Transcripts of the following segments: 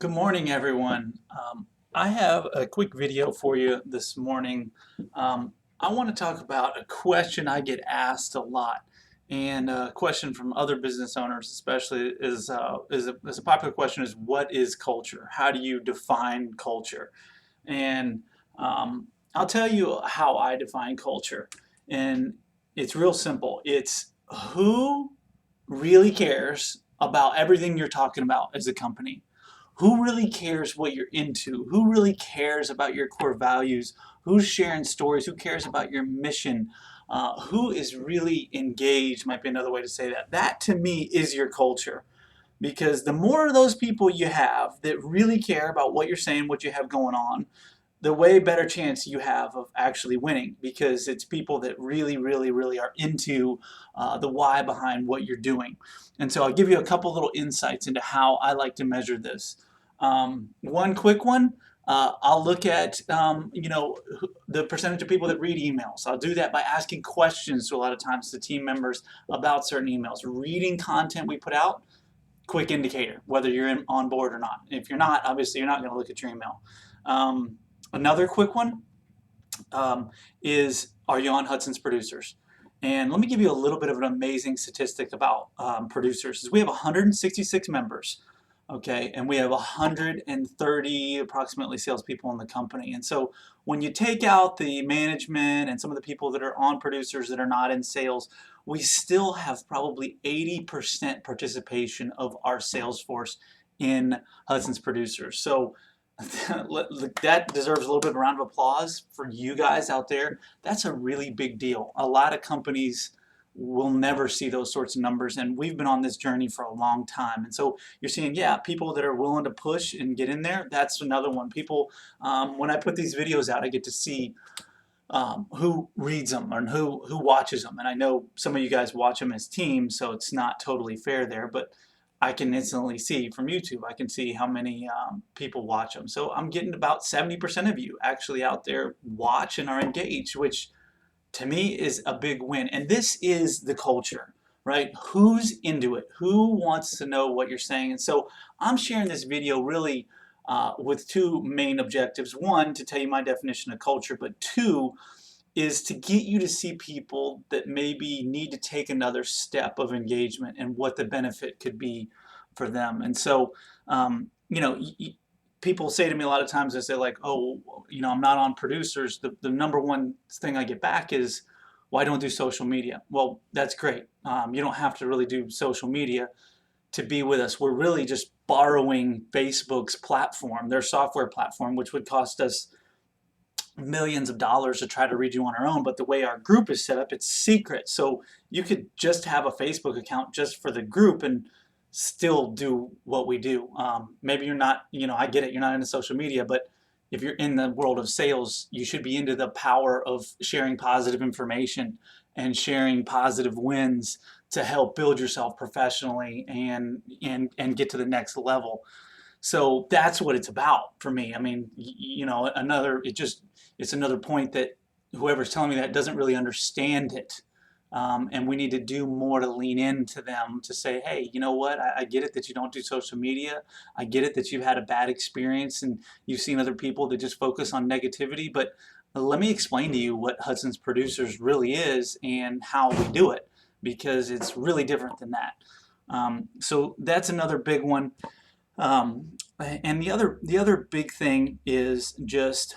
Good morning, everyone. I have a quick video for you this morning. I want to talk about a question I get asked a lot, and a question from other business owners, especially, is a popular question: is what is culture? How do you define culture? And I'll tell you how I define culture, and it's real simple. It's who really cares about everything you're talking about as a company. Who really cares what you're into? Who really cares about your core values? Who's sharing stories? Who cares about your mission? Who is really engaged, might be another way to say that. That to me is your culture. Because the more of those people you have that really care about what you're saying, what you have going on, the way better chance you have of actually winning, because it's people that really, really, really are into the why behind what you're doing. And so I'll give you a couple little insights into how I like to measure this. One quick one, I'll look at the percentage of people that read emails. I'll do that by asking questions to a lot of times to team members about certain emails. Reading content we put out, quick indicator whether you're on board or not. If you're not, obviously you're not going to look at your email. Another quick one is, are you on Hudson's Producers? And let me give you a little bit of an amazing statistic about producers. We have 166 members, okay, and we have 130 approximately salespeople in the company. And so when you take out the management and some of the people that are on producers that are not in sales, we still have probably 80% participation of our sales force in Hudson's Producers. So that deserves a little bit of a round of applause for you guys out there. That's a really big deal. A lot of companies will never see those sorts of numbers, and we've been on this journey for a long time. And so you're seeing, yeah, people that are willing to push and get in there. That's another one. People, when I put these videos out, I get to see who reads them and who watches them. And I know some of you guys watch them as teams, so it's not totally fair there, but I can instantly see from YouTube, I can see how many people watch them. So I'm getting about 70% of you actually out there watch and are engaged, which to me is a big win. And this is the culture, right? Who's into it? Who wants to know what you're saying? And so I'm sharing this video really with two main objectives. One, to tell you my definition of culture, but two, is to get you to see people that maybe need to take another step of engagement and what the benefit could be for them. And so, people say to me a lot of times, they say like, oh, I'm not on producers. The number one thing I get back is, why don't do social media? Well, that's great. You don't have to really do social media to be with us. We're really just borrowing Facebook's platform, their software platform, which would cost us millions of dollars to try to read you on our own. But the way our group is set up, it's secret. So you could just have a Facebook account just for the group and still do what we do. Maybe you're not, I get it, you're not into social media, but if you're in the world of sales, you should be into the power of sharing positive information and sharing positive wins to help build yourself professionally and get to the next level. So that's what it's about for me. I mean, it's another point that whoever's telling me that doesn't really understand it. And we need to do more to lean into them to say, hey, you know what? I get it that you don't do social media. I get it that you've had a bad experience and you've seen other people that just focus on negativity. But let me explain to you what Hudson's Producers really is and how we do it, because it's really different than that. So that's another big one. And the other big thing is just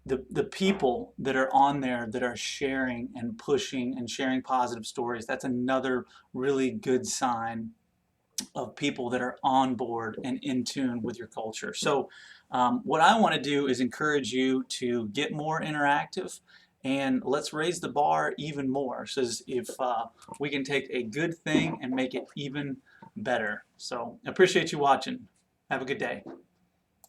the people that are on there that are sharing and pushing and sharing positive stories. That's another really good sign of people that are on board and in tune with your culture. So what I want to do is encourage you to get more interactive, and let's raise the bar even more. So if we can take a good thing and make it even better. So I appreciate you watching. Have a good day.